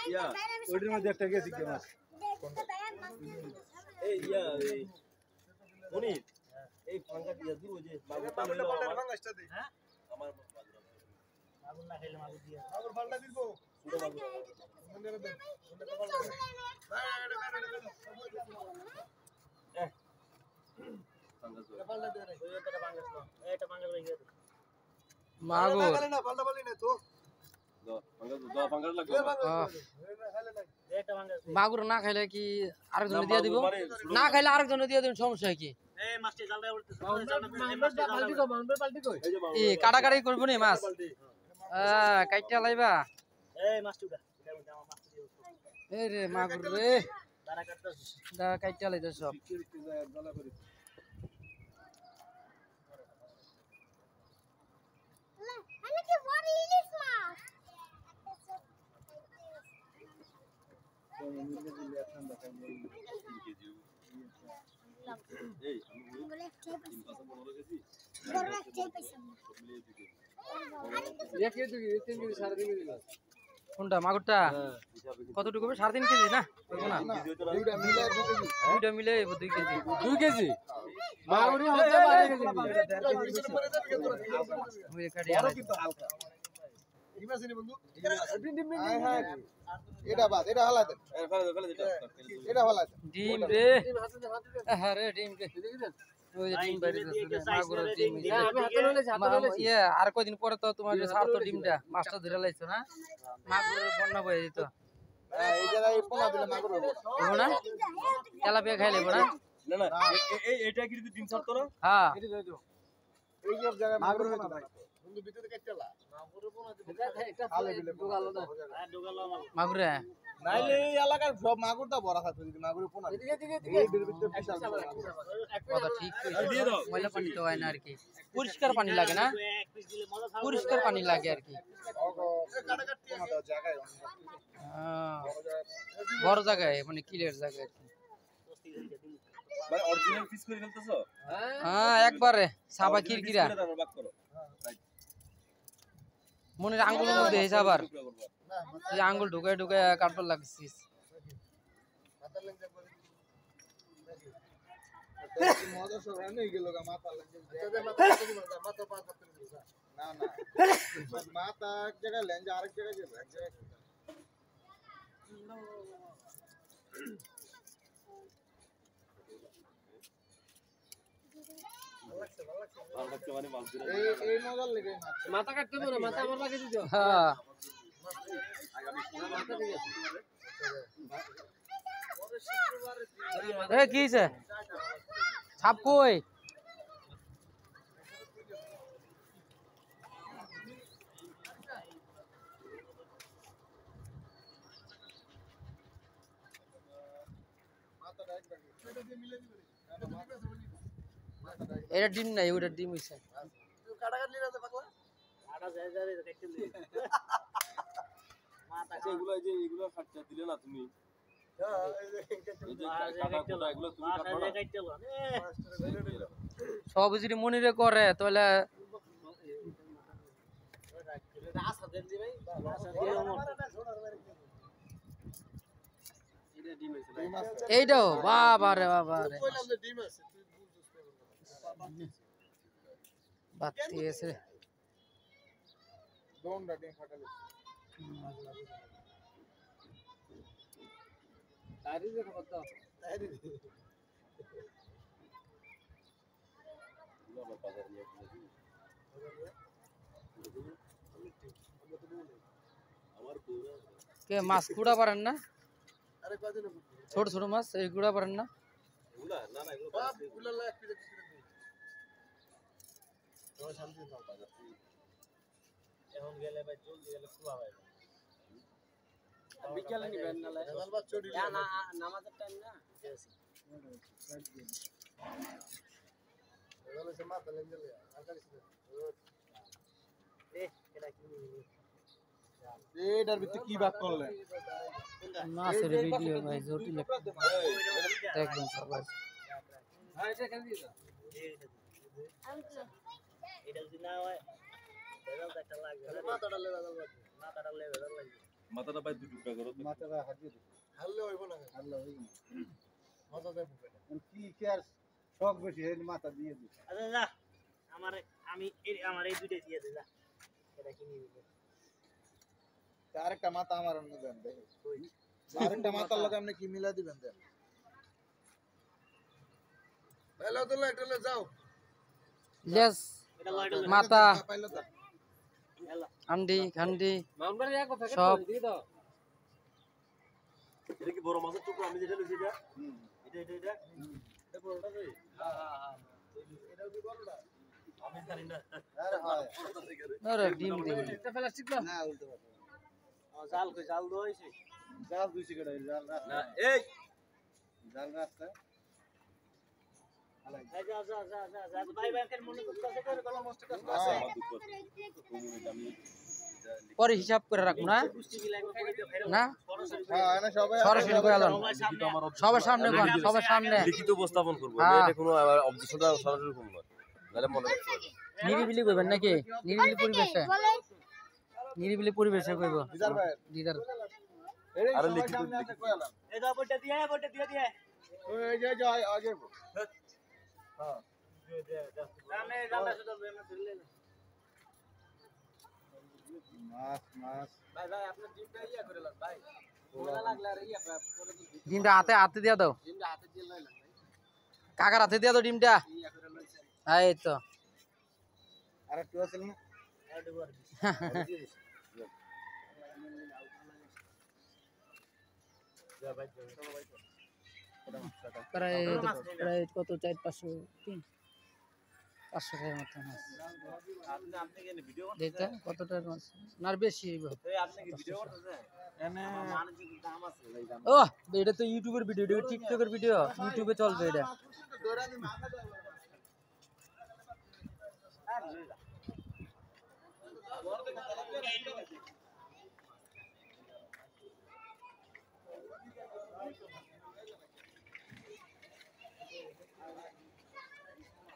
ইয়া ওইটার মধ্যে একটা গেছি কি মাছ এই ইয়া এই মনির এই ফাঙ্গা দিয়া দিব যে মাগুরটা লইলো আমার ফাঙ্গাটা দেই হ্যাঁ আমার মাগুর না খাইলে মাগুর দিয়া মাগুর ফালটা দিব পুরো মাগুর মনে দেন মনে তো ফালটা এ ফাঙ্গা তো ফালটা দে রে ওই এটা ফাঙ্গাস না এটা ফাঙ্গা লই গিয়ে মাগুর না খালে না ফালটা বলি না তো মাগুর না খাইলে কি আরেকজন দিয়ে দিব না খাইলে আরেকজন দিয়ে দিবেন সমস্যা কি কাটাকাটি করবো নি মাছ কাইটা লাইবা এই রে মাগুর রে কাইটা লাইতে সব কোনটা মাগুরটা কতটুকু 3.5 কেজি না দুইটা মিলে 2 কেজি 2 কেজি মাগুরই হতে পারে বন্ধু এটা বাদ এটা হালা দেন এটা হালা দেন ডিম রে আরে ডিম রে ওই ডিম বাইরে মাগুরের ডিম আমি হাতে লইলে ইয়া আর কয়দিন পরে তো তোমার যে সার তো ডিমটা মাছটা ধরে লাইছো না মাগুরের বন্যা বয়ে দিত এই জায়গায় পোনা দিলে মাগুর হবে না তেলাপিয়া খাইলে না না না এইটা কি ডিম ছাড়তো না হ্যাঁ এটা দাও তো এই সব জায়গায় মাগুর হবে না বন্ধু ভিতরে কাটলা মাগুরের পোনা দিলে এটা খালে দিলে ডুগালো না মাগুরে নাইলে এই এলাকার সব মাগুরটা বড় থাকে যদি মাগুরের পোনা দিকে এই ভিতরে বিশাল কথা ঠিক দিয়ে দাও ময়লা পানি তো হয় না আর কি পরিষ্কার পানি লাগে না পরিষ্কার পানি লাগে আর কি বড় জায়গায় মানে ক্লিয়ার জায়গায় মানে অরিজিনাল পিস করে ফেলতেছো হ্যাঁ একবারে সাবা কিরকিরা মনের আঙ্গুলের মধ্যে হিসাবার এই আঙ্গুল ঢুকায় ঢুকায় কাটবার লাগছিস মজা সব রান্না গেল গা মাথা লাগে না না মাথা এক জায়গায় লেঞ্জ আরেক জায়গায় যাবে এক জায়গায় এই মজার লেগে মাথা কাটতে পারো মাথা আমার লাগে দিও হ্যাঁ এ কিছে ছাপ কই এটা ডিম নাই ওটা ডিম হইছে কাটা কাটলি না তো পাগলা কাটা যায় যায় রে কাটতে দিই মাথা এগুলো যে এগুলো খরচা দিলে না তুমি সব যদি মনিরে করে তাহলে এইটাও বাবা রে বাবা রে বাতি আছে দোনটা ডিম ফাটালে তারি দেখো কত তারি কে মাছ কুড়া পারেন না আরে কয়দিন ছোট ছোট মাছ এই কুড়া পারেন না এগুলা না না এগুলো লা এক পিস তো শান্তি দাও বাজার এখন গেলে ভাই জলদি গেলে কুয়া ভাই বিকেলে নিবেন না লাল বাদ চড়ি না নামাজের টাইম না এগুলো সে মাথা লেগে গেল আর কাছে এটা কি এটার ভিতরে কি ভাগ করলেন মাছের ভিডিও ভাই জটিল দেখবেন সবাই হ্যাঁ এটা কেন দিছো এটা যদি না হয় মাথাটা পাই দুই টুকরা করো মাথাটা হাজির হারলে হইব না হারলে হইব না মাথা দেব কি কি আর শখ বেশি এই মাথা দিয়ে দিই আচ্ছা যা আমার এই দুইটা দিয়ে দে যা এটা কি নিবি আরেকটা মাথা আমার অন্য দেন দেখো আরেকটা মাথার লগে আপনি কি মিলা দিবেন দেন হ্যালো তোলা এটা যাও লেস এটা লয়টা মাথা পাইলো তো আন্ডি খান্ডি মামলার এক প্যাকেট সব। করে দিয়ে দাও এটা কি বড় মাছের টুকরো আমি যেটা লইছি এটা হুম এটা এটা বড়টা রে এটাও কি বড়টা আমি জানি না আরে হয় আরে ডিম দিবি একটা প্লাস্টিক দাও না উল্টো কথা জাল কই জাল দইছে জাল দুই সিগারেট জাল রাস্তা না এই জাল রাস্তা এই যা যা যা যা যা ভাই ব্যাংকের মনে করতে করে কলা মস্ত কাজ আছে আমার দুঃখ আছে আমি পরে হিসাব করে রাখবো না পুষ্টি বিলাই করে দিও ফেরো না সরাসরি হ্যাঁ না সবাই সরাসরি কই আলাম লিখিত আমার সবার সামনে কোন সবার সামনে লিখিত উপস্থাপন করব হ্যাঁ। এটা কোনো অবজেকশনটা সরাসরি করব না তাহলে মনে রাখতে হবে নিরিবিলি কইবেন নাকি নিরিবিলি পরিবেশে নিরিবিলি পরিবেশে কইব বিজার ভাই দিদার আরে লিখিত কইলাম এই দাও বড়টা দিয়ে ওই যে আগে হ্যাঁ সামনে জালটা শুধু এমন ধরলে মাছ মাছ ভাই ভাই আপনি ডিমটা ইয়া করে লাগ ভাই মজা লাগলে আর ইয়া করে দিন ডিমটা হাতে হাতে দিয়া দাও ডিমটা হাতে দিয়ে লইলাম ভাই কাকার হাতে দিয়া দাও ডিমটা ইয়া করে লইছেন এই তো আর একটু আছে না আর দুবার প্রায় প্রায় কত 4-500 3 500 টাকার মতো মাছ আপনি কি ভিডিও দেখতে কত টাকার মাছ না আর বেশি হইব আপনি কি ভিডিও করতেছেন এনে মানুষের দাম আছে ভাই দাম ও এটা তো ইউটিউবের ভিডিও এটা টিকটকের ভিডিও ইউটিউবে চলবে এটা